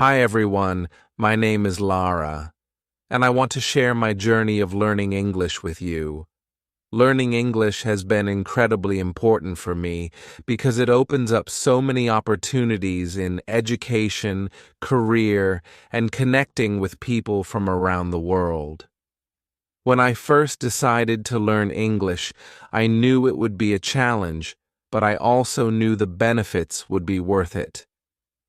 Hi everyone, my name is Lara, and I want to share my journey of learning English with you. Learning English has been incredibly important for me because it opens up so many opportunities in education, career, and connecting with people from around the world. When I first decided to learn English, I knew it would be a challenge, but I also knew the benefits would be worth it.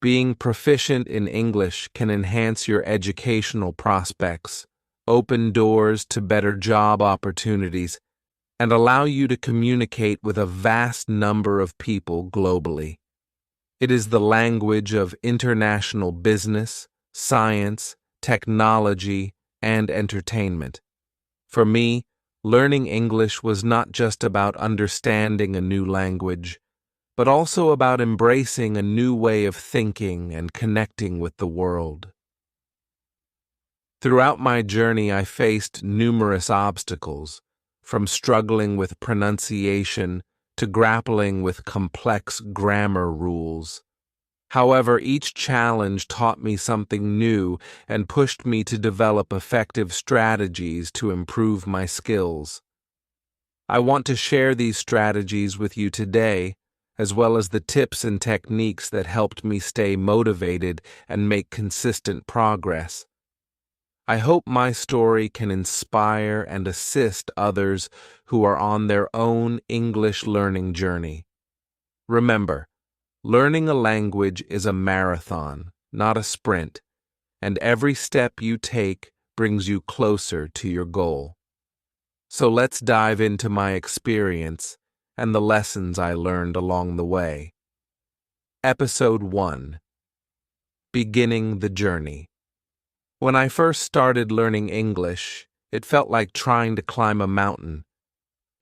Being proficient in English can enhance your educational prospects, open doors to better job opportunities, and allow you to communicate with a vast number of people globally. It is the language of international business, science, technology, and entertainment. For me, learning English was not just about understanding a new language, but also about embracing a new way of thinking and connecting with the world. Throughout my journey, I faced numerous obstacles, from struggling with pronunciation to grappling with complex grammar rules. However, each challenge taught me something new and pushed me to develop effective strategies to improve my skills. I want to share these strategies with you today, as well as the tips and techniques that helped me stay motivated and make consistent progress. I hope my story can inspire and assist others who are on their own English learning journey. Remember, learning a language is a marathon, not a sprint, and every step you take brings you closer to your goal. So let's dive into my experience and the lessons I learned along the way. Episode 1: Beginning the Journey. When I first started learning English, it felt like trying to climb a mountain.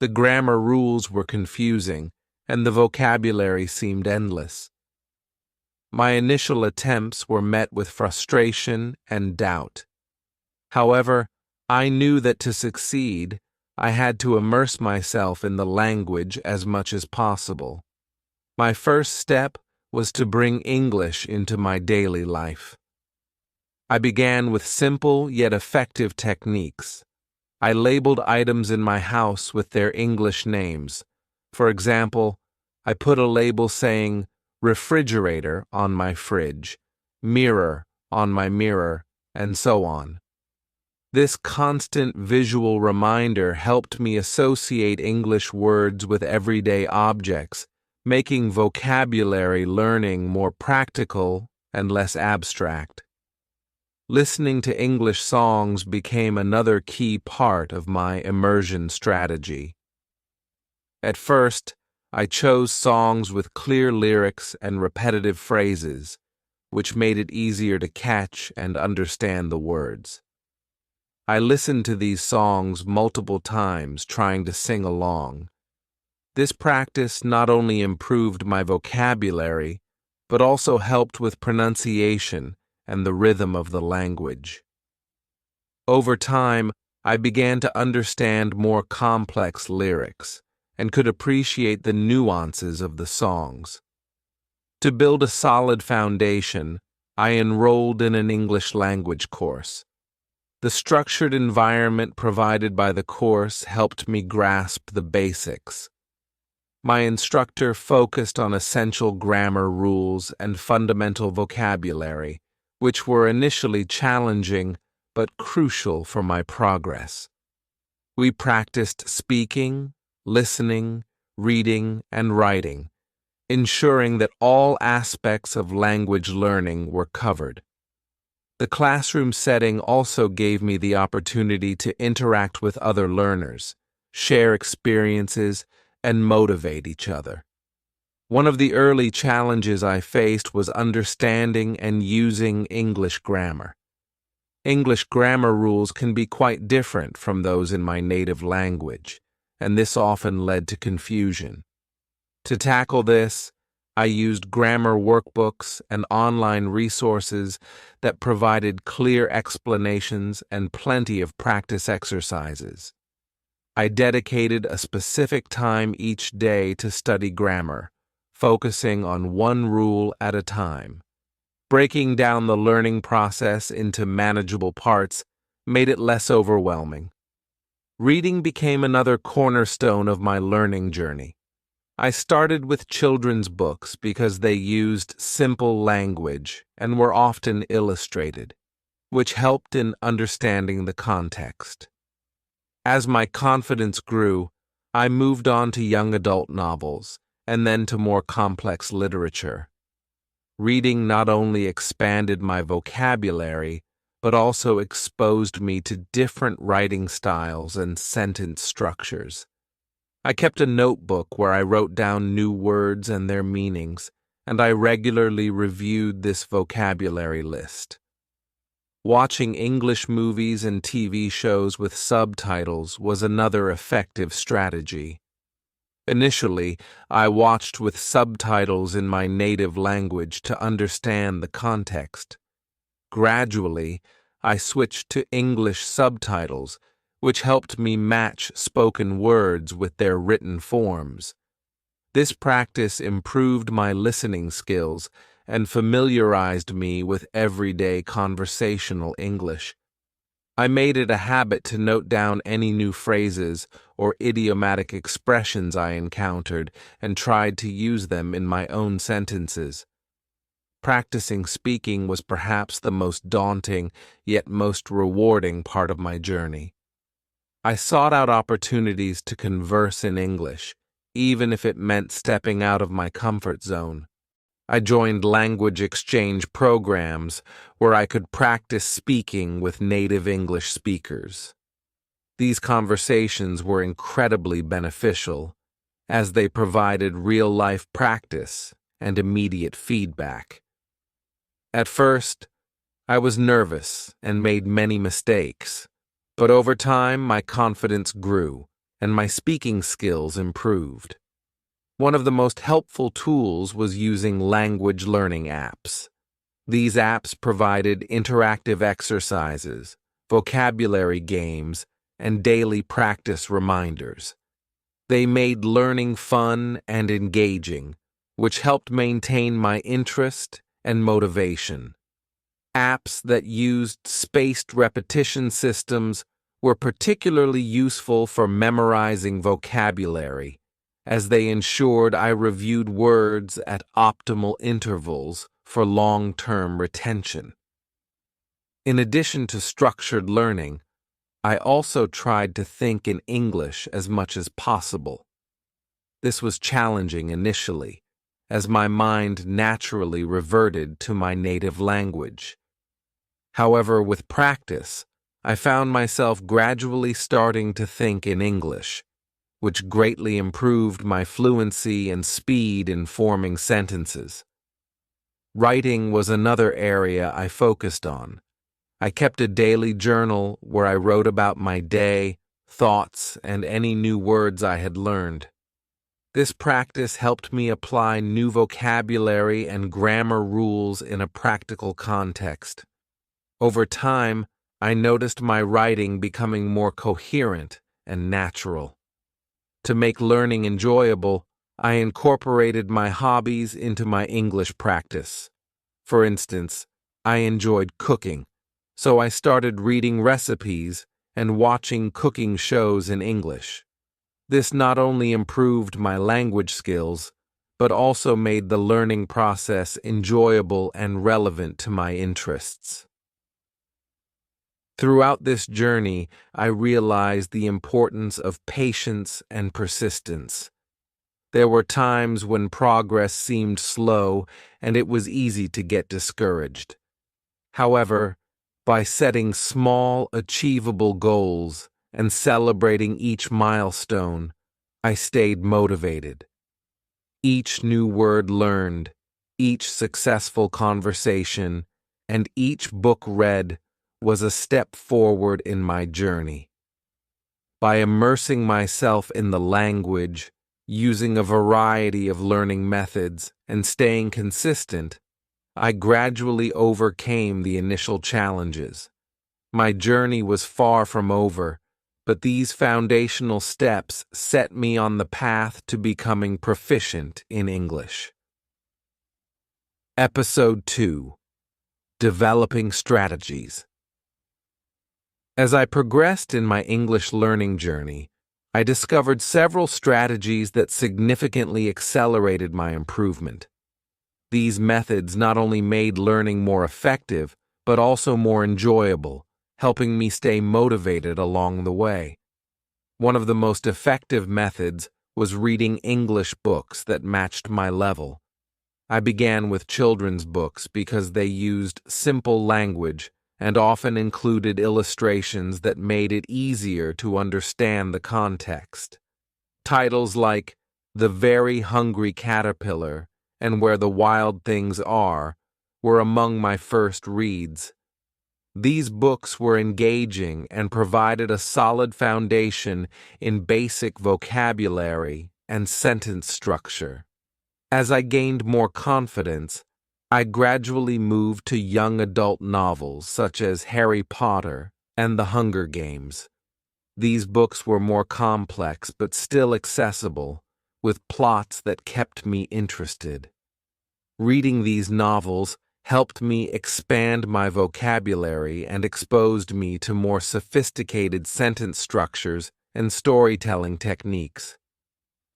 The grammar rules were confusing, and the vocabulary seemed endless. My initial attempts were met with frustration and doubt. However, I knew that to succeed, I had to immerse myself in the language as much as possible. My first step was to bring English into my daily life. I began with simple yet effective techniques. I labeled items in my house with their English names. For example, I put a label saying refrigerator on my fridge, mirror on my mirror, and so on. This constant visual reminder helped me associate English words with everyday objects, making vocabulary learning more practical and less abstract. Listening to English songs became another key part of my immersion strategy. At first, I chose songs with clear lyrics and repetitive phrases, which made it easier to catch and understand the words. I listened to these songs multiple times, trying to sing along. This practice not only improved my vocabulary, but also helped with pronunciation and the rhythm of the language. Over time, I began to understand more complex lyrics and could appreciate the nuances of the songs. To build a solid foundation, I enrolled in an English language course. The structured environment provided by the course helped me grasp the basics. My instructor focused on essential grammar rules and fundamental vocabulary, which were initially challenging but crucial for my progress. We practiced speaking, listening, reading, and writing, ensuring that all aspects of language learning were covered. The classroom setting also gave me the opportunity to interact with other learners, share experiences, and motivate each other. One of the early challenges I faced was understanding and using English grammar. English grammar rules can be quite different from those in my native language, and this often led to confusion. To tackle this, I used grammar workbooks and online resources that provided clear explanations and plenty of practice exercises. I dedicated a specific time each day to study grammar, focusing on one rule at a time. Breaking down the learning process into manageable parts made it less overwhelming. Reading became another cornerstone of my learning journey. I started with children's books because they used simple language and were often illustrated, which helped in understanding the context. As my confidence grew, I moved on to young adult novels and then to more complex literature. Reading not only expanded my vocabulary, but also exposed me to different writing styles and sentence structures. I kept a notebook where I wrote down new words and their meanings, and I regularly reviewed this vocabulary list. Watching English movies and TV shows with subtitles was another effective strategy. Initially, I watched with subtitles in my native language to understand the context. Gradually, I switched to English subtitles, which helped me match spoken words with their written forms. This practice improved my listening skills and familiarized me with everyday conversational English. I made it a habit to note down any new phrases or idiomatic expressions I encountered and tried to use them in my own sentences. Practicing speaking was perhaps the most daunting yet most rewarding part of my journey. I sought out opportunities to converse in English, even if it meant stepping out of my comfort zone. I joined language exchange programs where I could practice speaking with native English speakers. These conversations were incredibly beneficial, as they provided real-life practice and immediate feedback. At first, I was nervous and made many mistakes, but over time my confidence grew and my speaking skills improved. One of the most helpful tools was using language learning apps. These apps provided interactive exercises, vocabulary games, and daily practice reminders. They made learning fun and engaging, which helped maintain my interest and motivation. Apps that used spaced repetition systems were particularly useful for memorizing vocabulary, as they ensured I reviewed words at optimal intervals for long-term retention. In addition to structured learning, I also tried to think in English as much as possible. This was challenging initially, as my mind naturally reverted to my native language. However, with practice, I found myself gradually starting to think in English, which greatly improved my fluency and speed in forming sentences. Writing was another area I focused on. I kept a daily journal where I wrote about my day, thoughts, and any new words I had learned. This practice helped me apply new vocabulary and grammar rules in a practical context. Over time, I noticed my writing becoming more coherent and natural. To make learning enjoyable, I incorporated my hobbies into my English practice. For instance, I enjoyed cooking, so I started reading recipes and watching cooking shows in English. This not only improved my language skills, but also made the learning process enjoyable and relevant to my interests. Throughout this journey, I realized the importance of patience and persistence. There were times when progress seemed slow and it was easy to get discouraged. However, by setting small, achievable goals and celebrating each milestone, I stayed motivated. Each new word learned, each successful conversation, and each book read was a step forward in my journey. By immersing myself in the language, using a variety of learning methods, and staying consistent, I gradually overcame the initial challenges. My journey was far from over, but these foundational steps set me on the path to becoming proficient in English. Episode 2: Developing strategies. As I progressed in my English learning journey, I discovered several strategies that significantly accelerated my improvement. These methods not only made learning more effective, but also more enjoyable, helping me stay motivated along the way. One of the most effective methods was reading English books that matched my level. I began with children's books because they used simple language and often included illustrations that made it easier to understand the context. Titles like The Very Hungry Caterpillar and Where the Wild Things Are were among my first reads. These books were engaging and provided a solid foundation in basic vocabulary and sentence structure. As I gained more confidence, I gradually moved to young adult novels such as Harry Potter and The Hunger Games. These books were more complex but still accessible, with plots that kept me interested. Reading these novels helped me expand my vocabulary and exposed me to more sophisticated sentence structures and storytelling techniques.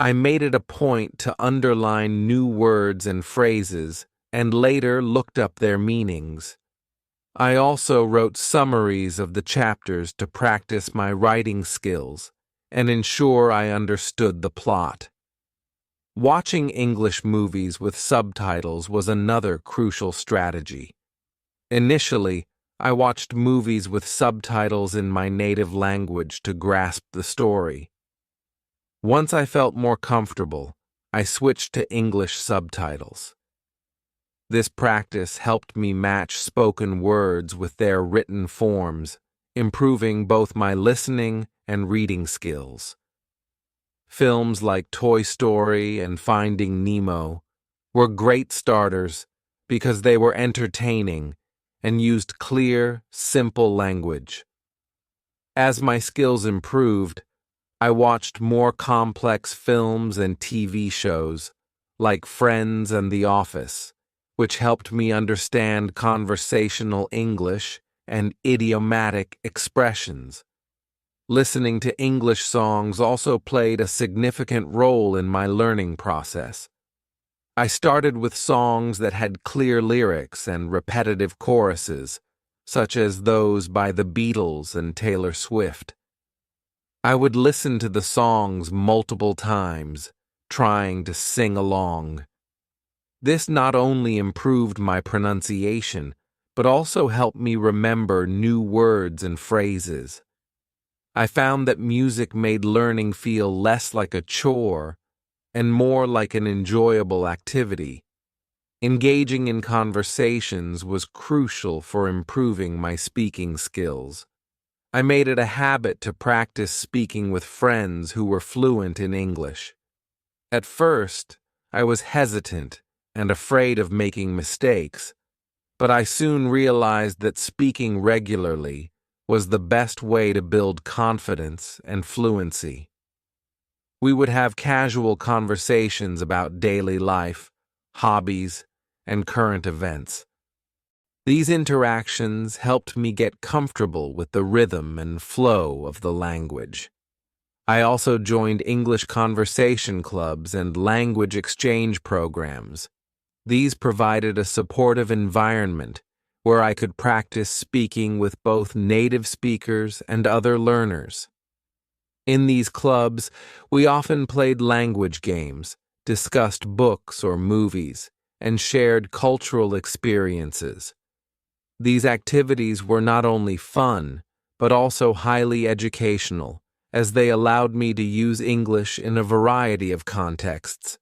I made it a point to underline new words and phrases and later looked up their meanings. I also wrote summaries of the chapters to practice my writing skills and ensure I understood the plot. Watching English movies with subtitles was another crucial strategy. Initially, I watched movies with subtitles in my native language to grasp the story. Once I felt more comfortable, I switched to English subtitles. This practice helped me match spoken words with their written forms, improving both my listening and reading skills. Films like Toy Story and Finding Nemo were great starters because they were entertaining and used clear, simple language. As my skills improved, I watched more complex films and TV shows, like Friends and The Office, which helped me understand conversational English and idiomatic expressions. Listening to English songs also played a significant role in my learning process. I started with songs that had clear lyrics and repetitive choruses, such as those by the Beatles and Taylor Swift. I would listen to the songs multiple times, trying to sing along. This not only improved my pronunciation, but also helped me remember new words and phrases. I found that music made learning feel less like a chore and more like an enjoyable activity. Engaging in conversations was crucial for improving my speaking skills. I made it a habit to practice speaking with friends who were fluent in English. At first, I was hesitant and afraid of making mistakes, but I soon realized that speaking regularly was the best way to build confidence and fluency. We would have casual conversations about daily life, hobbies, and current events. These interactions helped me get comfortable with the rhythm and flow of the language. I also joined English conversation clubs and language exchange programs. These provided a supportive environment where I could practice speaking with both native speakers and other learners. In these clubs, we often played language games, discussed books or movies, and shared cultural experiences. These activities were not only fun, but also highly educational, as they allowed me to use English in a variety of contexts.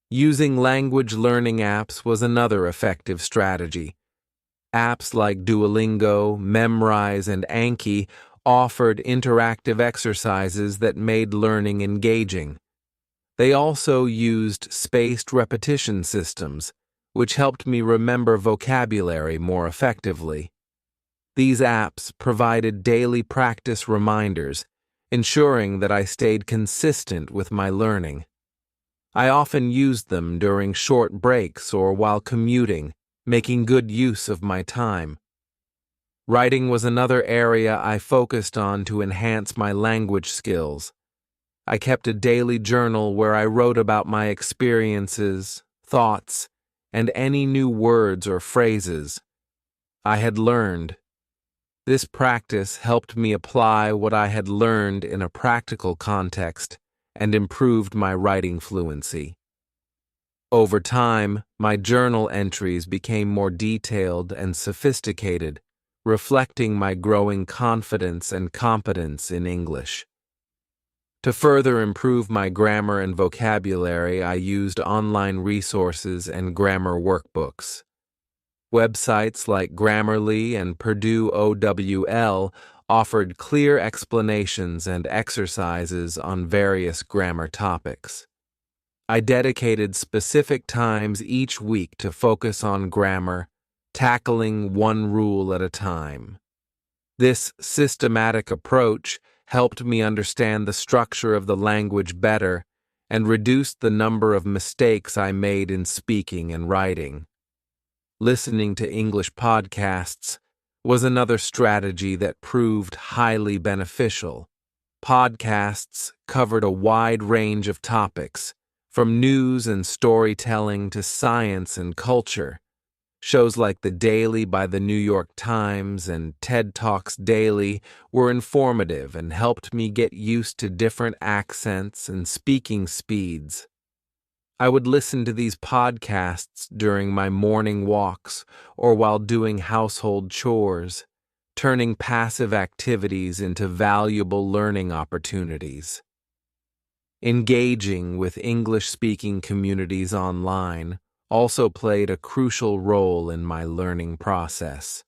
Using language learning apps was another effective strategy. Apps like Duolingo, Memrise, and Anki offered interactive exercises that made learning engaging. They also used spaced repetition systems, which helped me remember vocabulary more effectively. These apps provided daily practice reminders, ensuring that I stayed consistent with my learning. I often used them during short breaks or while commuting, making good use of my time. Writing was another area I focused on to enhance my language skills. I kept a daily journal where I wrote about my experiences, thoughts, and any new words or phrases I had learned. This practice helped me apply what I had learned in a practical context and improved my writing fluency. Over time, my journal entries became more detailed and sophisticated, reflecting my growing confidence and competence in English. To further improve my grammar and vocabulary, I used online resources and grammar workbooks. Websites like Grammarly and Purdue OWL offered clear explanations and exercises on various grammar topics. I dedicated specific times each week to focus on grammar, tackling one rule at a time. This systematic approach helped me understand the structure of the language better and reduced the number of mistakes I made in speaking and writing. Listening to English podcasts was another strategy that proved highly beneficial. Podcasts covered a wide range of topics, from news and storytelling to science and culture. Shows like The Daily by the New York Times and TED Talks Daily were informative and helped me get used to different accents and speaking speeds. I would listen to these podcasts during my morning walks or while doing household chores, turning passive activities into valuable learning opportunities. Engaging with English-speaking communities online also played a crucial role in my learning process.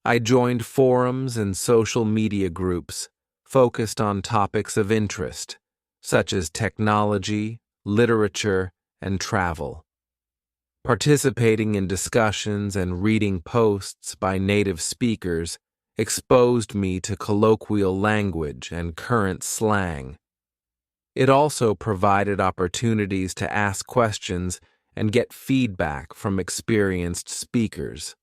I joined forums and social media groups focused on topics of interest, such as technology, literature, and travel. Participating in discussions and reading posts by native speakers exposed me to colloquial language and current slang. It also provided opportunities to ask questions and get feedback from experienced speakers.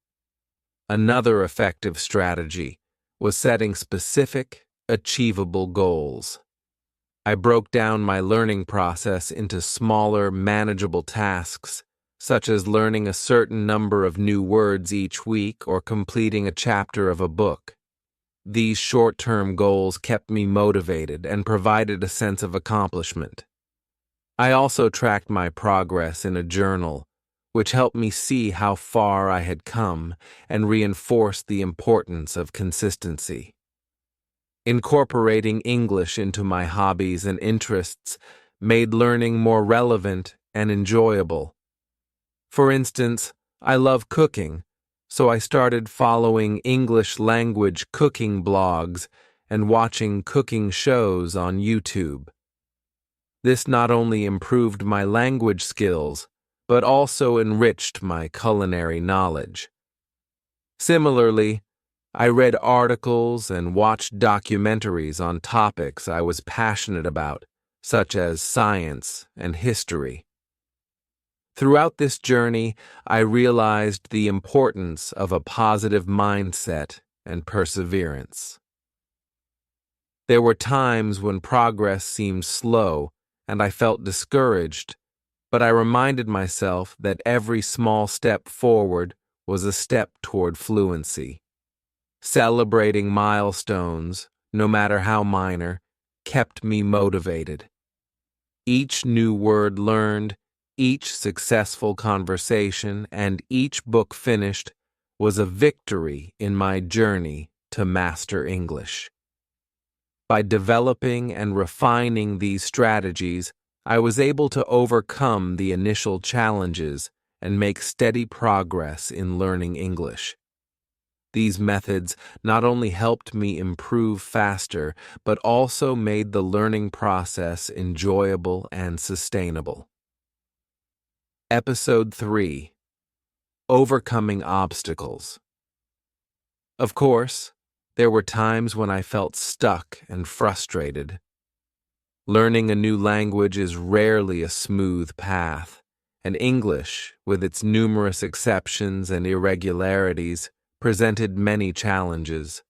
Another effective strategy was setting specific, achievable goals. I broke down my learning process into smaller, manageable tasks, such as learning a certain number of new words each week or completing a chapter of a book. These short-term goals kept me motivated and provided a sense of accomplishment. I also tracked my progress in a journal, which helped me see how far I had come and reinforced the importance of consistency. Incorporating English into my hobbies and interests made learning more relevant and enjoyable. For instance, I love cooking, so I started following English language cooking blogs and watching cooking shows on YouTube. This not only improved my language skills, but also enriched my culinary knowledge. Similarly, I read articles and watched documentaries on topics I was passionate about, such as science and history. Throughout this journey, I realized the importance of a positive mindset and perseverance. There were times when progress seemed slow and I felt discouraged, but I reminded myself that every small step forward was a step toward fluency. Celebrating milestones, no matter how minor, kept me motivated. Each new word learned, each successful conversation, and each book finished was a victory in my journey to master English. By developing and refining these strategies, I was able to overcome the initial challenges and make steady progress in learning English. These methods not only helped me improve faster, but also made the learning process enjoyable and sustainable. Episode 3: Overcoming Obstacles. Of course, there were times when I felt stuck and frustrated. Learning a new language is rarely a smooth path, and English, with its numerous exceptions and irregularities, presented many challenges.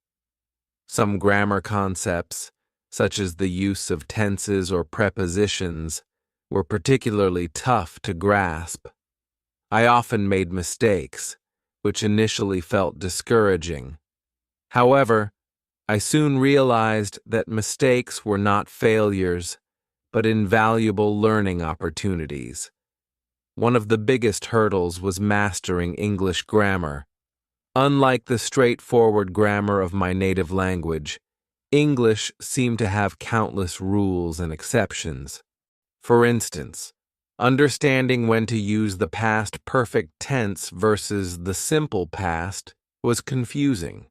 Some grammar concepts, such as the use of tenses or prepositions, were particularly tough to grasp. I often made mistakes, which initially felt discouraging. However, I soon realized that mistakes were not failures, but invaluable learning opportunities. One of the biggest hurdles was mastering English grammar. Unlike the straightforward grammar of my native language, English seemed to have countless rules and exceptions. For instance, understanding when to use the past perfect tense versus the simple past was confusing.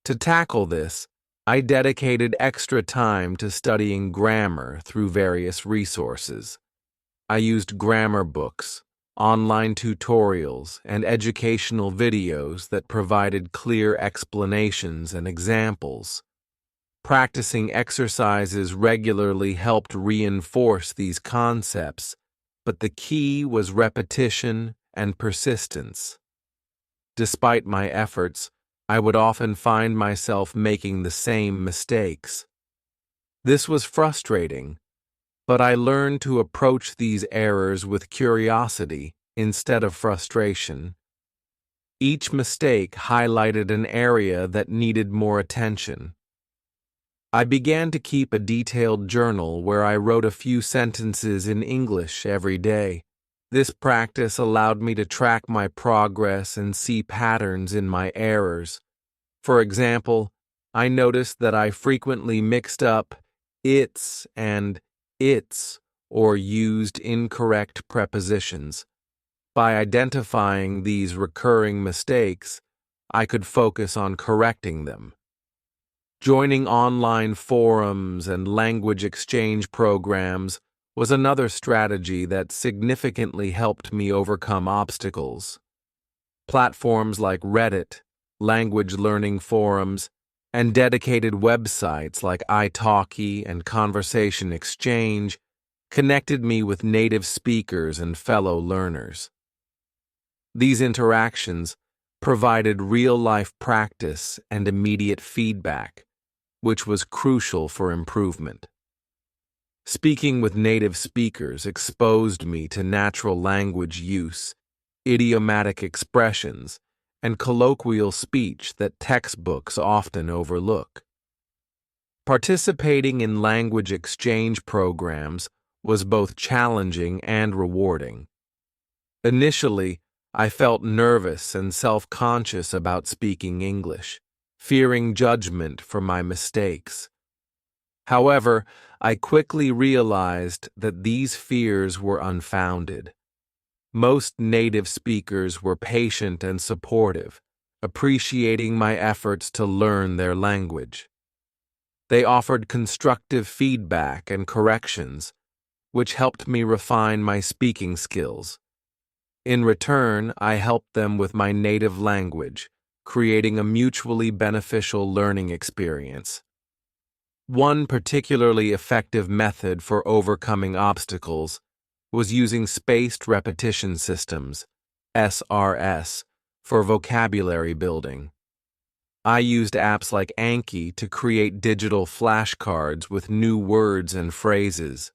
To tackle this, I dedicated extra time to studying grammar through various resources. I used grammar books, online tutorials, and educational videos that provided clear explanations and examples. Practicing exercises regularly helped reinforce these concepts, but the key was repetition and persistence. Despite my efforts, I would often find myself making the same mistakes. This was frustrating, but I learned to approach these errors with curiosity instead of frustration. Each mistake highlighted an area that needed more attention. I began to keep a detailed journal where I wrote a few sentences in English every day. This practice allowed me to track my progress and see patterns in my errors. For example, I noticed that I frequently mixed up it's and its or used incorrect prepositions. By identifying these recurring mistakes, I could focus on correcting them. Joining online forums and language exchange programs was another strategy that significantly helped me overcome obstacles. Platforms like Reddit, language learning forums, and dedicated websites like italki and Conversation Exchange connected me with native speakers and fellow learners. These interactions provided real-life practice and immediate feedback, which was crucial for improvement. Speaking with native speakers exposed me to natural language use, idiomatic expressions, and colloquial speech that textbooks often overlook. Participating in language exchange programs was both challenging and rewarding. Initially, I felt nervous and self-conscious about speaking English, fearing judgment for my mistakes. However, I quickly realized that these fears were unfounded. Most native speakers were patient and supportive, appreciating my efforts to learn their language. They offered constructive feedback and corrections, which helped me refine my speaking skills. In return, I helped them with my native language, creating a mutually beneficial learning experience. One particularly effective method for overcoming obstacles was using spaced repetition systems, SRS, for vocabulary building. I used apps like Anki to create digital flashcards with new words and phrases.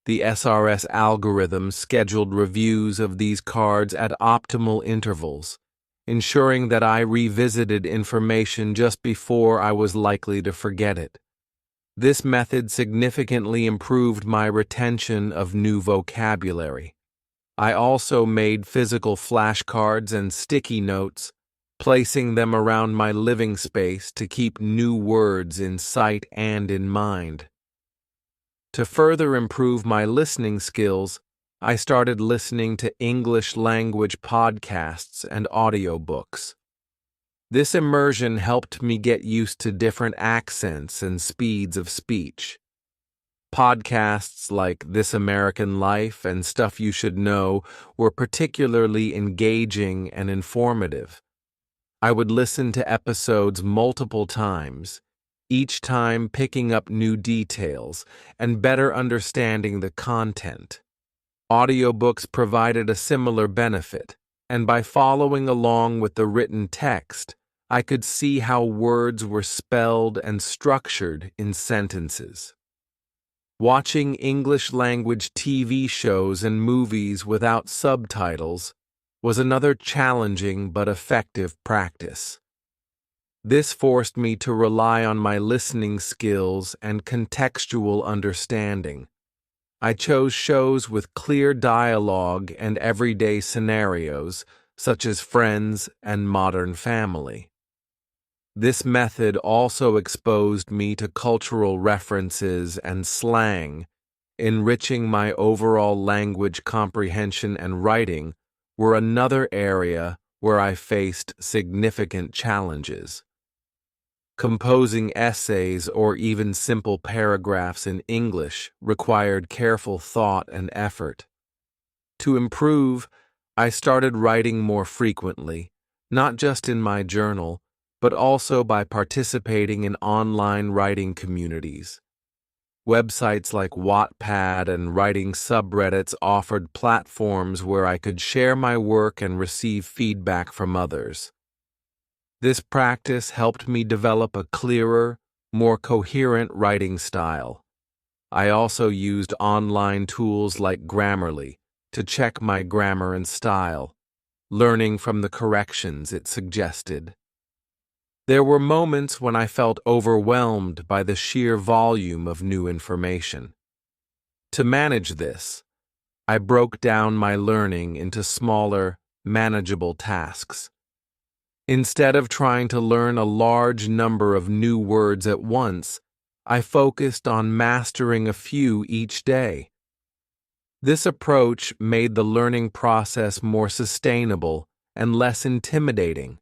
The SRS algorithm scheduled reviews of these cards at optimal intervals, ensuring that I revisited information just before I was likely to forget it. This method significantly improved my retention of new vocabulary. I also made physical flashcards and sticky notes, placing them around my living space to keep new words in sight and in mind. To further improve my listening skills, I started listening to English language podcasts and audiobooks. This immersion helped me get used to different accents and speeds of speech. Podcasts like This American Life and Stuff You Should Know were particularly engaging and informative. I would listen to episodes multiple times, each time picking up new details and better understanding the content. Audiobooks provided a similar benefit, and by following along with the written text, I could see how words were spelled and structured in sentences. Watching English-language TV shows and movies without subtitles was another challenging but effective practice. This forced me to rely on my listening skills and contextual understanding. I chose shows with clear dialogue and everyday scenarios, such as Friends and Modern Family. This method also exposed me to cultural references and slang, enriching my overall language comprehension, and writing were another area where I faced significant challenges. Composing essays or even simple paragraphs in English required careful thought and effort. To improve, I started writing more frequently, not just in my journal, but also by participating in online writing communities. Websites like Wattpad and writing subreddits offered platforms where I could share my work and receive feedback from others. This practice helped me develop a clearer, more coherent writing style. I also used online tools like Grammarly to check my grammar and style, learning from the corrections it suggested. There were moments when I felt overwhelmed by the sheer volume of new information. To manage this, I broke down my learning into smaller, manageable tasks. Instead of trying to learn a large number of new words at once, I focused on mastering a few each day. This approach made the learning process more sustainable and less intimidating.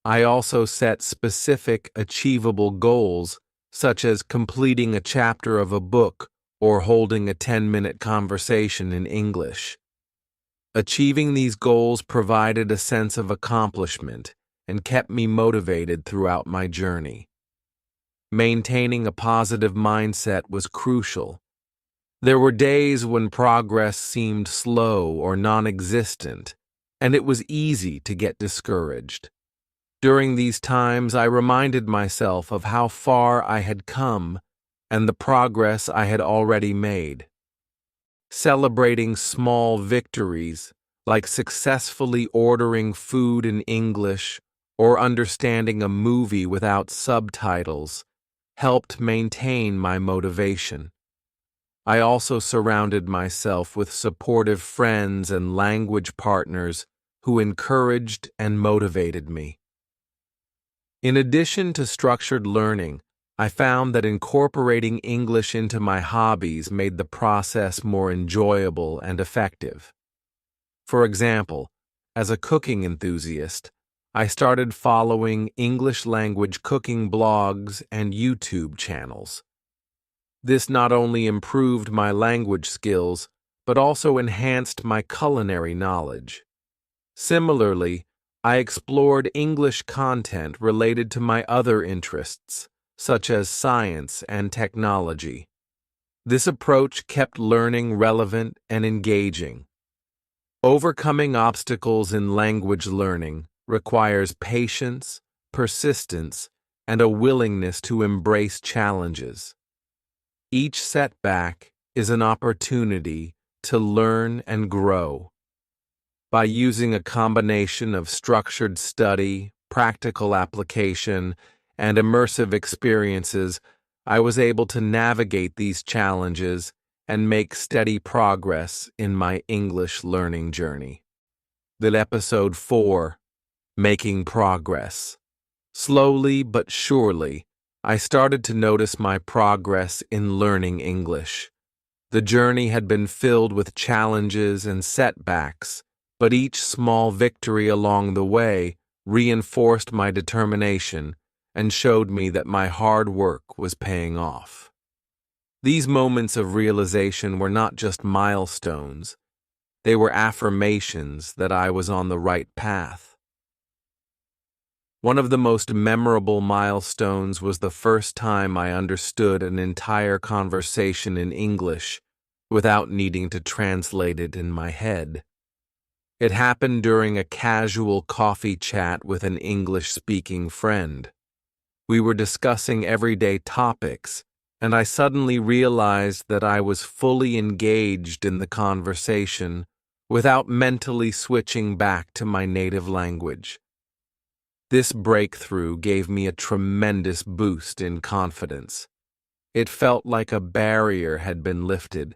I also set specific, achievable goals, such as completing a chapter of a book or holding a 10-minute conversation in English. Achieving these goals provided a sense of accomplishment and kept me motivated throughout my journey. Maintaining a positive mindset was crucial. There were days when progress seemed slow or non-existent, and it was easy to get discouraged. During these times, I reminded myself of how far I had come and the progress I had already made. Celebrating small victories, like successfully ordering food in English or understanding a movie without subtitles, helped maintain my motivation. I also surrounded myself with supportive friends and language partners who encouraged and motivated me. In addition to structured learning, I found that incorporating English into my hobbies made the process more enjoyable and effective. For example, as a cooking enthusiast, I started following English-language cooking blogs and YouTube channels. This not only improved my language skills, but also enhanced my culinary knowledge. Similarly, I explored English content related to my other interests, such as science and technology. This approach kept learning relevant and engaging. Overcoming obstacles in language learning requires patience, persistence, and a willingness to embrace challenges. Each setback is an opportunity to learn and grow. By using a combination of structured study, practical application, and immersive experiences, I was able to navigate these challenges and make steady progress in my English learning journey. Episode 4, Making Progress. Slowly but surely, I started to notice my progress in learning English. The journey had been filled with challenges and setbacks, but each small victory along the way reinforced my determination and showed me that my hard work was paying off. These moments of realization were not just milestones, they were affirmations that I was on the right path. One of the most memorable milestones was the first time I understood an entire conversation in English without needing to translate it in my head. It happened during a casual coffee chat with an English-speaking friend. We were discussing everyday topics, and I suddenly realized that I was fully engaged in the conversation without mentally switching back to my native language. This breakthrough gave me a tremendous boost in confidence. It felt like a barrier had been lifted,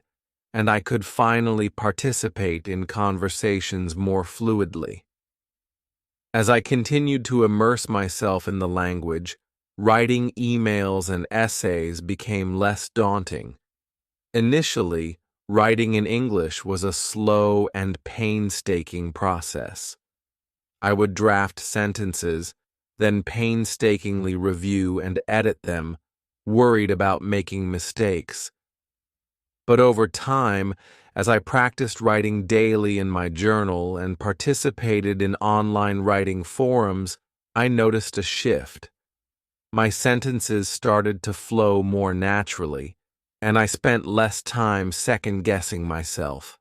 and I could finally participate in conversations more fluidly. As I continued to immerse myself in the language, writing emails and essays became less daunting. Initially, writing in English was a slow and painstaking process. I would draft sentences, then painstakingly review and edit them, worried about making mistakes. But over time, as I practiced writing daily in my journal and participated in online writing forums, I noticed a shift. My sentences started to flow more naturally, and I spent less time second-guessing myself.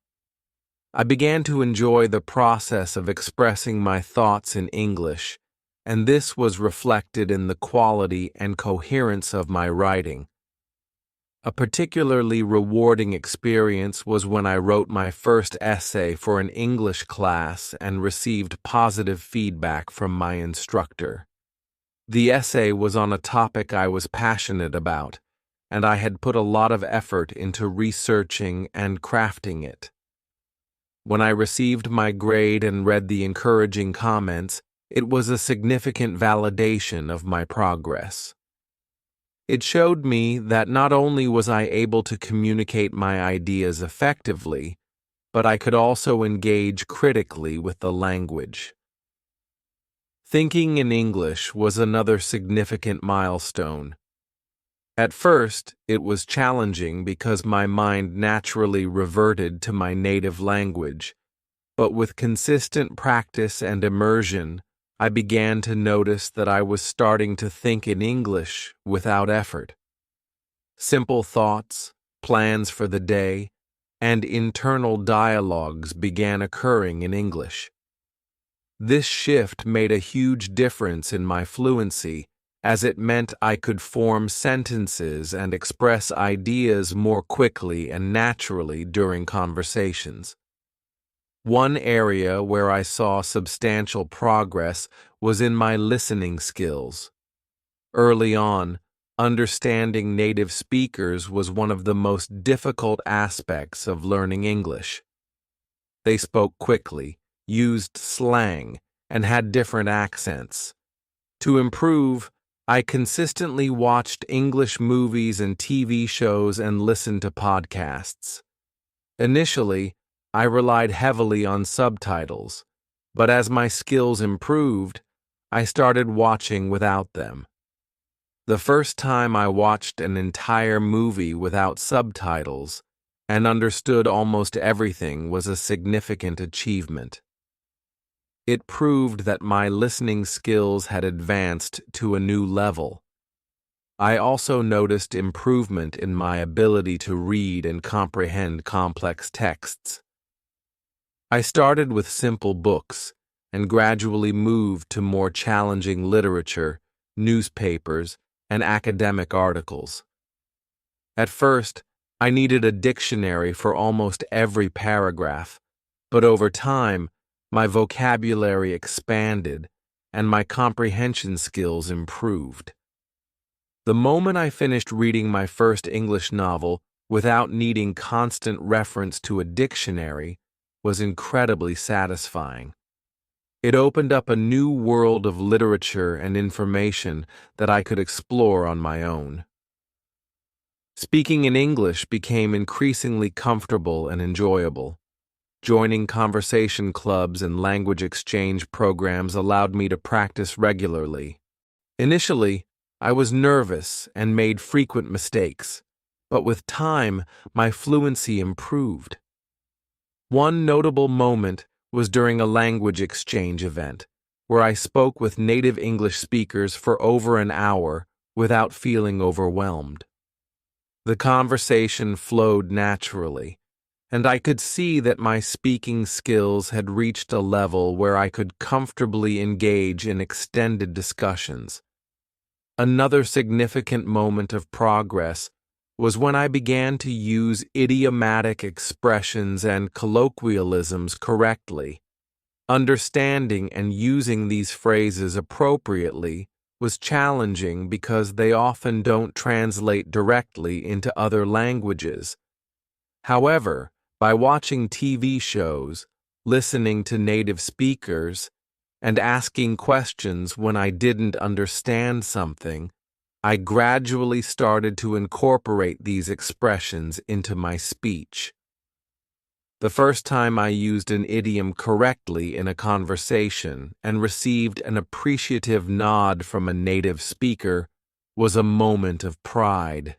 I began to enjoy the process of expressing my thoughts in English, and this was reflected in the quality and coherence of my writing. A particularly rewarding experience was when I wrote my first essay for an English class and received positive feedback from my instructor. The essay was on a topic I was passionate about, and I had put a lot of effort into researching and crafting it. When I received my grade and read the encouraging comments, it was a significant validation of my progress. It showed me that not only was I able to communicate my ideas effectively, but I could also engage critically with the language. Thinking in English was another significant milestone. At first, it was challenging because my mind naturally reverted to my native language, but with consistent practice and immersion, I began to notice that I was starting to think in English without effort. Simple thoughts, plans for the day, and internal dialogues began occurring in English. This shift made a huge difference in my fluency, as it meant I could form sentences and express ideas more quickly and naturally during conversations. One area where I saw substantial progress was in my listening skills. Early on, understanding native speakers was one of the most difficult aspects of learning English. They spoke quickly, used slang, and had different accents. To improve, I consistently watched English movies and TV shows and listened to podcasts. Initially, I relied heavily on subtitles, but as my skills improved, I started watching without them. The first time I watched an entire movie without subtitles and understood almost everything was a significant achievement. It proved that my listening skills had advanced to a new level. I also noticed improvement in my ability to read and comprehend complex texts. I started with simple books and gradually moved to more challenging literature, newspapers, and academic articles. At first, I needed a dictionary for almost every paragraph, but over time, my vocabulary expanded and my comprehension skills improved. The moment I finished reading my first English novel without needing constant reference to a dictionary was incredibly satisfying. It opened up a new world of literature and information that I could explore on my own. Speaking in English became increasingly comfortable and enjoyable. Joining conversation clubs and language exchange programs allowed me to practice regularly. Initially, I was nervous and made frequent mistakes, but with time, my fluency improved. One notable moment was during a language exchange event, where I spoke with native English speakers for over an hour without feeling overwhelmed. The conversation flowed naturally, and I could see that my speaking skills had reached a level where I could comfortably engage in extended discussions. Another significant moment of progress was when I began to use idiomatic expressions and colloquialisms correctly. Understanding and using these phrases appropriately was challenging because they often don't translate directly into other languages. However, by watching TV shows, listening to native speakers, and asking questions when I didn't understand something, I gradually started to incorporate these expressions into my speech. The first time I used an idiom correctly in a conversation and received an appreciative nod from a native speaker was a moment of pride.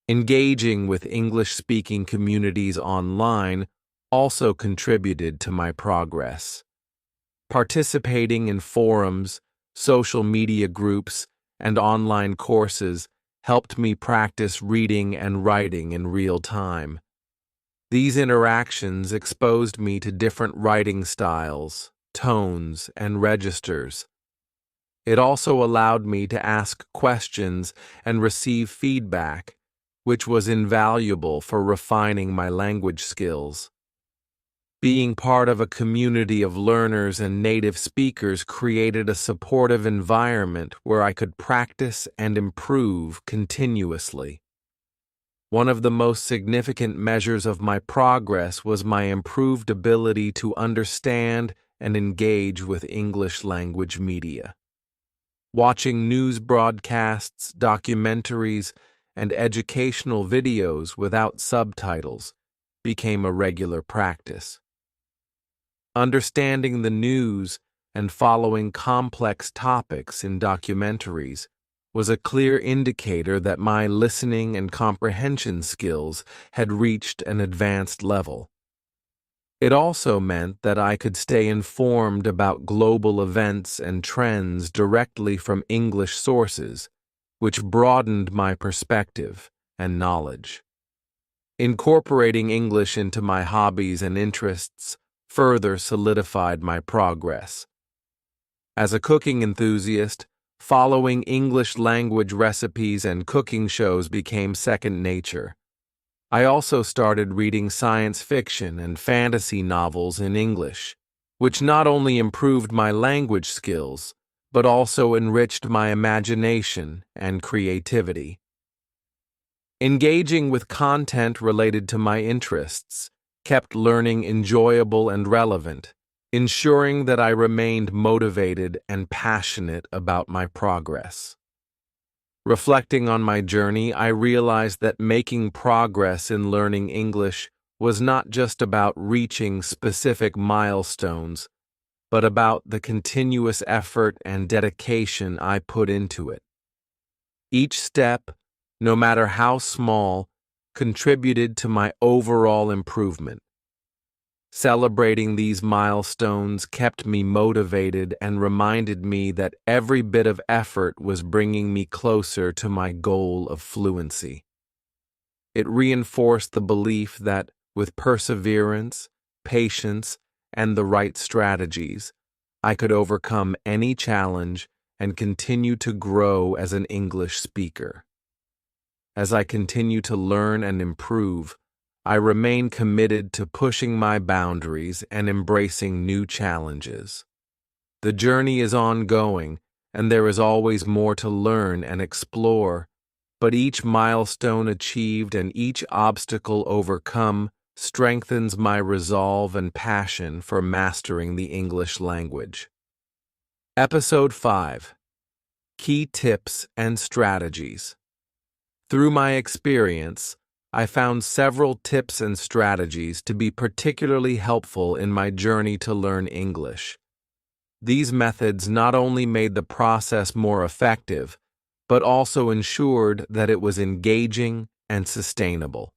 Engaging with English-speaking communities online also contributed to my progress. Participating in forums, social media groups, and online courses helped me practice reading and writing in real time. These interactions exposed me to different writing styles, tones, and registers. It also allowed me to ask questions and receive feedback, which was invaluable for refining my language skills. Being part of a community of learners and native speakers created a supportive environment where I could practice and improve continuously. One of the most significant measures of my progress was my improved ability to understand and engage with English language media. Watching news broadcasts, documentaries, and educational videos without subtitles became a regular practice. Understanding the news and following complex topics in documentaries was a clear indicator that my listening and comprehension skills had reached an advanced level. It also meant that I could stay informed about global events and trends directly from English sources, which broadened my perspective and knowledge. Incorporating English into my hobbies and interests further solidified my progress. As a cooking enthusiast, following English language recipes and cooking shows became second nature. I also started reading science fiction and fantasy novels in English, which not only improved my language skills, but also enriched my imagination and creativity. Engaging with content related to my interests kept learning enjoyable and relevant, ensuring that I remained motivated and passionate about my progress. Reflecting on my journey, I realized that making progress in learning English was not just about reaching specific milestones, but about the continuous effort and dedication I put into it. Each step, no matter how small, contributed to my overall improvement. Celebrating these milestones kept me motivated and reminded me that every bit of effort was bringing me closer to my goal of fluency. It reinforced the belief that, with perseverance, patience, and the right strategies, I could overcome any challenge and continue to grow as an English speaker. As I continue to learn and improve, I remain committed to pushing my boundaries and embracing new challenges. The journey is ongoing, and there is always more to learn and explore, but each milestone achieved and each obstacle overcome strengthens my resolve and passion for mastering the English language. Episode 5: Key Tips and Strategies. Through my experience, I found several tips and strategies to be particularly helpful in my journey to learn English. These methods not only made the process more effective, but also ensured that it was engaging and sustainable.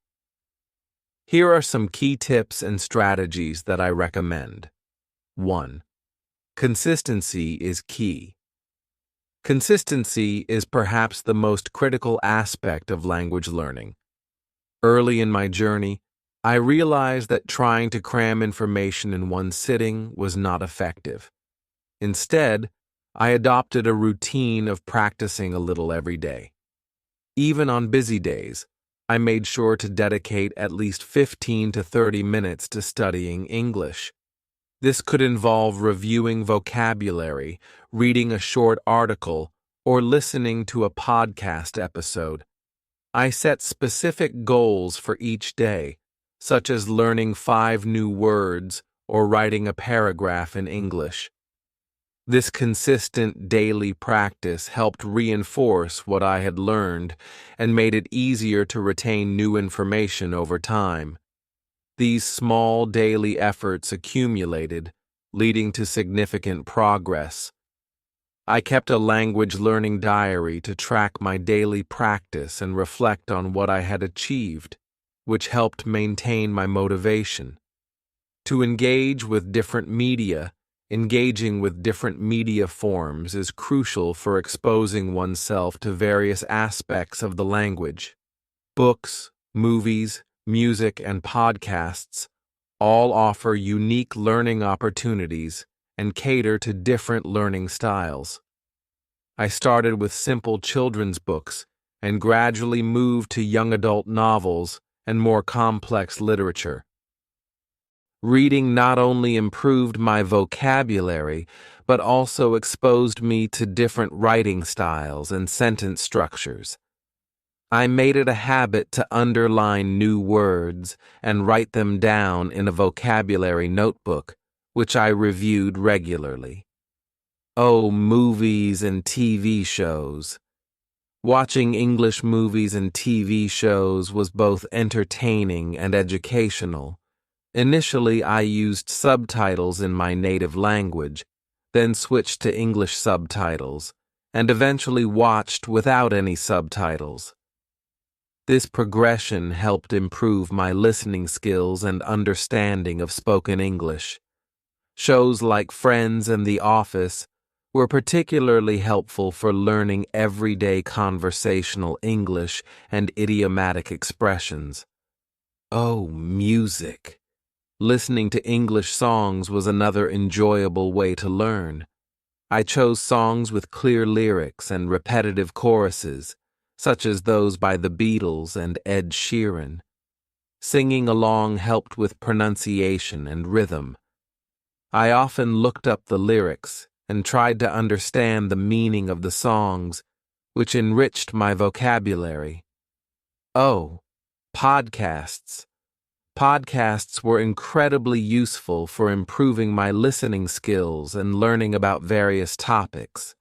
Here are some key tips and strategies that I recommend. 1. Consistency is key. Consistency is perhaps the most critical aspect of language learning. Early in my journey, I realized that trying to cram information in one sitting was not effective. Instead, I adopted a routine of practicing a little every day. Even on busy days, I made sure to dedicate at least 15 to 30 minutes to studying English. This could involve reviewing vocabulary, reading a short article, or listening to a podcast episode. I set specific goals for each day, such as learning 5 new words or writing a paragraph in English. This consistent daily practice helped reinforce what I had learned and made it easier to retain new information over time. These small daily efforts accumulated, leading to significant progress. I kept a language learning diary to track my daily practice and reflect on what I had achieved, which helped maintain my motivation. To engage with different media, engaging with different media forms is crucial for exposing oneself to various aspects of the language. Books, movies, music, and podcasts all offer unique learning opportunities and cater to different learning styles. I started with simple children's books and gradually moved to young adult novels and more complex literature. Reading not only improved my vocabulary, but also exposed me to different writing styles and sentence structures. I made it a habit to underline new words and write them down in a vocabulary notebook, which I reviewed regularly. Oh, movies and TV shows. Watching English movies and TV shows was both entertaining and educational. Initially, I used subtitles in my native language, then switched to English subtitles, and eventually watched without any subtitles. This progression helped improve my listening skills and understanding of spoken English. Shows like Friends and The Office were particularly helpful for learning everyday conversational English and idiomatic expressions. Oh, music. Listening to English songs was another enjoyable way to learn. I chose songs with clear lyrics and repetitive choruses, such as those by the Beatles and Ed Sheeran. Singing along helped with pronunciation and rhythm. I often looked up the lyrics and tried to understand the meaning of the songs, which enriched my vocabulary. Oh, podcasts. Podcasts were incredibly useful for improving my listening skills and learning about various topics.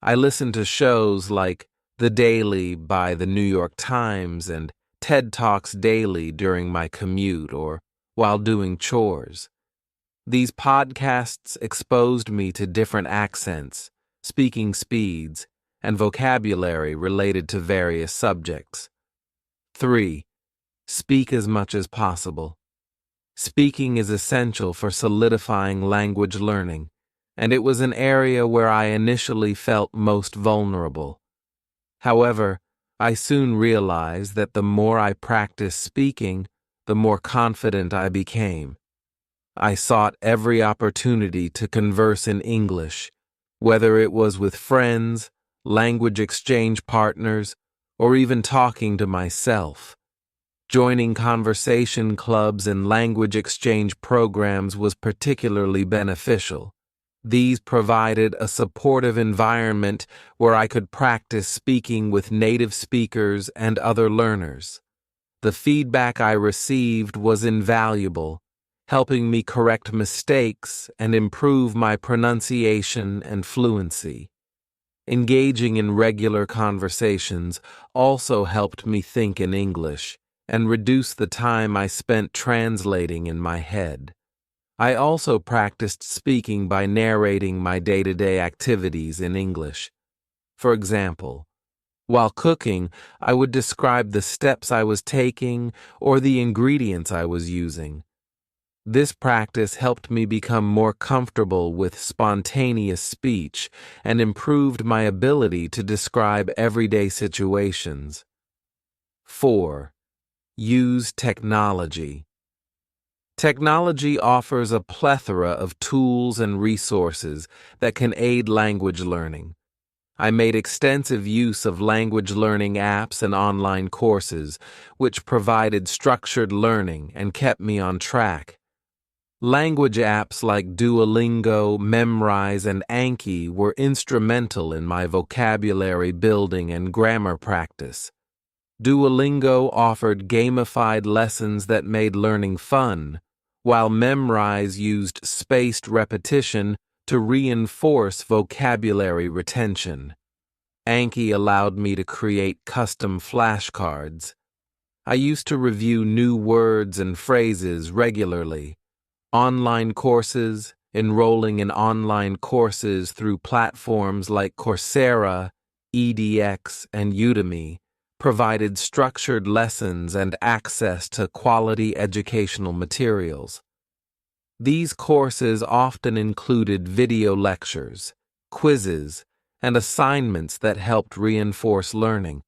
I listened to shows like The Daily by the New York Times and TED Talks Daily during my commute or while doing chores. These podcasts exposed me to different accents, speaking speeds, and vocabulary related to various subjects. 3. Speak as much as possible. Speaking is essential for solidifying language learning, and it was an area where I initially felt most vulnerable. However, I soon realized that the more I practiced speaking, the more confident I became. I sought every opportunity to converse in English, whether it was with friends, language exchange partners, or even talking to myself. Joining conversation clubs and language exchange programs was particularly beneficial. These provided a supportive environment where I could practice speaking with native speakers and other learners. The feedback I received was invaluable, helping me correct mistakes and improve my pronunciation and fluency. Engaging in regular conversations also helped me think in English and reduce the time I spent translating in my head. I also practiced speaking by narrating my day-to-day activities in English. For example, while cooking, I would describe the steps I was taking or the ingredients I was using. This practice helped me become more comfortable with spontaneous speech and improved my ability to describe everyday situations. 4. Use technology. Technology offers a plethora of tools and resources that can aid language learning. I made extensive use of language learning apps and online courses, which provided structured learning and kept me on track. Language apps like Duolingo, Memrise, and Anki were instrumental in my vocabulary building and grammar practice. Duolingo offered gamified lessons that made learning fun, while Memrise used spaced repetition to reinforce vocabulary retention. Anki allowed me to create custom flashcards. I used to review new words and phrases regularly. Online courses, enrolling in online courses through platforms like Coursera, edX, and Udemy, provided structured lessons and access to quality educational materials. These courses often included video lectures, quizzes, and assignments that helped reinforce learning.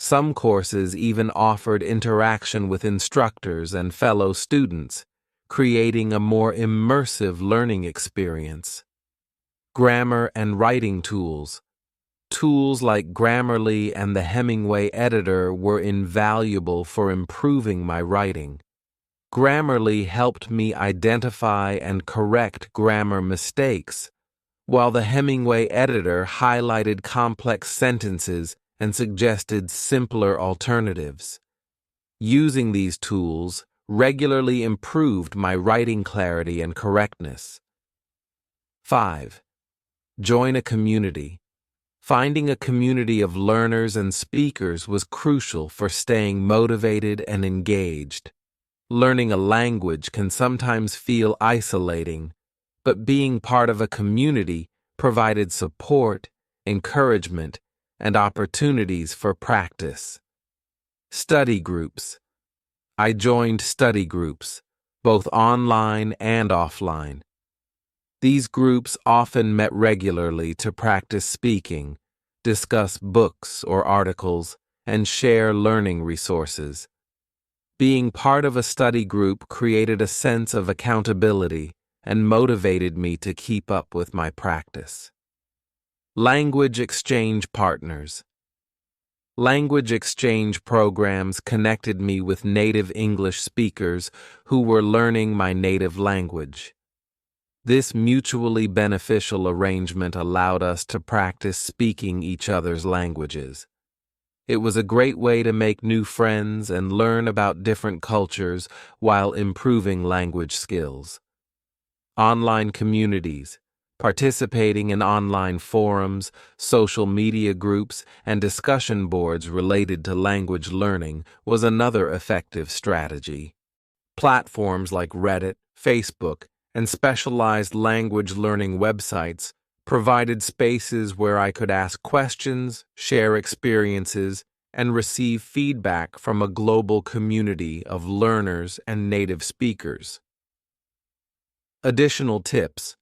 Some courses even offered interaction with instructors and fellow students, creating a more immersive learning experience. Grammar and writing tools. Tools like Grammarly and the Hemingway editor were invaluable for improving my writing. Grammarly helped me identify and correct grammar mistakes, while the Hemingway editor highlighted complex sentences and suggested simpler alternatives. Using these tools regularly improved my writing clarity and correctness. 5. Join a community. Finding a community of learners and speakers was crucial for staying motivated and engaged. Learning a language can sometimes feel isolating, but being part of a community provided support, encouragement, and opportunities for practice. Study groups. I joined study groups, both online and offline. These groups often met regularly to practice speaking, discuss books or articles, and share learning resources. Being part of a study group created a sense of accountability and motivated me to keep up with my practice. Language exchange partners. Language exchange programs connected me with native English speakers who were learning my native language. This mutually beneficial arrangement allowed us to practice speaking each other's languages. It was a great way to make new friends and learn about different cultures while improving language skills. Online communities. Participating in online forums, social media groups, and discussion boards related to language learning was another effective strategy. Platforms like Reddit, Facebook, and specialized language learning websites provided spaces where I could ask questions, share experiences, and receive feedback from a global community of learners and native speakers. Additional tips.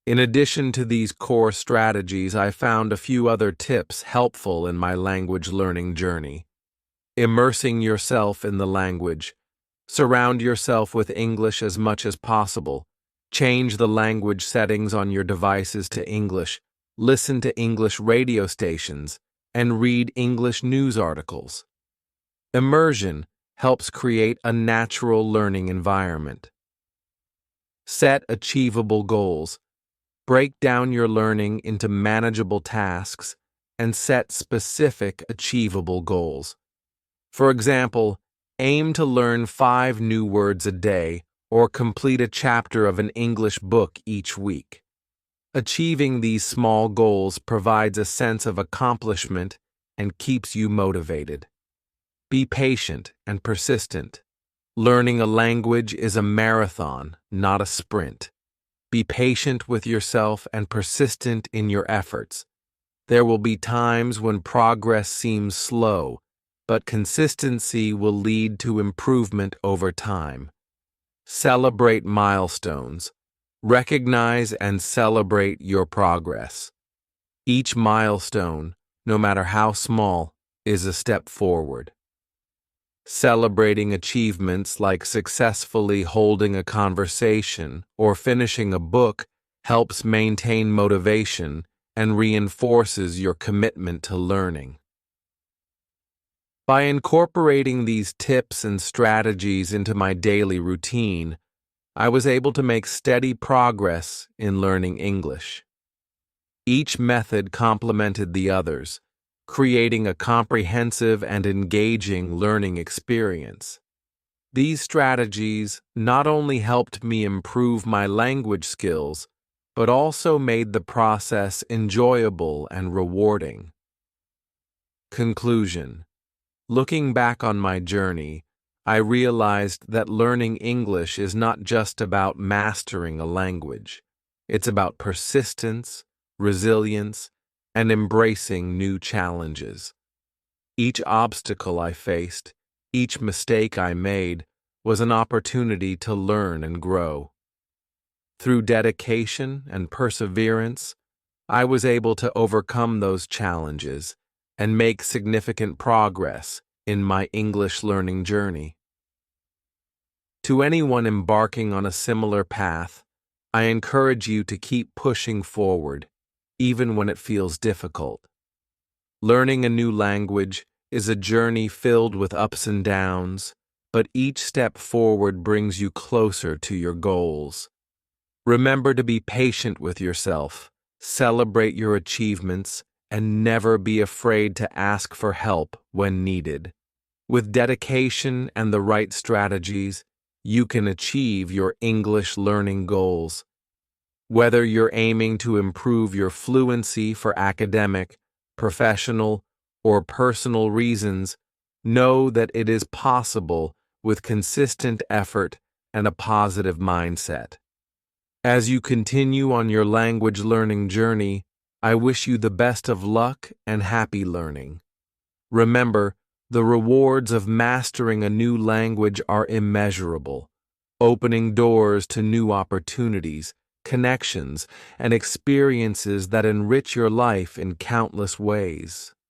In addition to these core strategies, I found a few other tips helpful in my language learning journey. Immersing yourself in the language. Surround yourself with English as much as possible. Change the language settings on your devices to English. Listen to English radio stations and read English news articles. Immersion helps create a natural learning environment. Set achievable goals. Break down your learning into manageable tasks and set specific, achievable goals. For example, aim to learn 5 new words a day or complete a chapter of an English book each week. Achieving these small goals provides a sense of accomplishment and keeps you motivated. Be patient and persistent. Learning a language is a marathon, not a sprint. Be patient with yourself and persistent in your efforts. There will be times when progress seems slow, but consistency will lead to improvement over time. Celebrate milestones. Recognize and celebrate your progress. Each milestone, no matter how small, is a step forward. Celebrating achievements like successfully holding a conversation or finishing a book helps maintain motivation and reinforces your commitment to learning. By incorporating these tips and strategies into my daily routine, I was able to make steady progress in learning English. Each method complemented the others, creating a comprehensive and engaging learning experience. These strategies not only helped me improve my language skills, but also made the process enjoyable and rewarding. Conclusion. Looking back on my journey, I realized that learning English is not just about mastering a language. It's about persistence, resilience, and embracing new challenges. Each obstacle I faced, each mistake I made, was an opportunity to learn and grow. Through dedication and perseverance, I was able to overcome those challenges and make significant progress in my English learning journey. To anyone embarking on a similar path, I encourage you to keep pushing forward, even when it feels difficult. Learning a new language is a journey filled with ups and downs, but each step forward brings you closer to your goals. Remember to be patient with yourself, celebrate your achievements, and never be afraid to ask for help when needed. With dedication and the right strategies, you can achieve your English learning goals. Whether you're aiming to improve your fluency for academic, professional, or personal reasons, know that it is possible with consistent effort and a positive mindset. As you continue on your language learning journey, I wish you the best of luck and happy learning. Remember, the rewards of mastering a new language are immeasurable, opening doors to new opportunities, connections, and experiences that enrich your life in countless ways.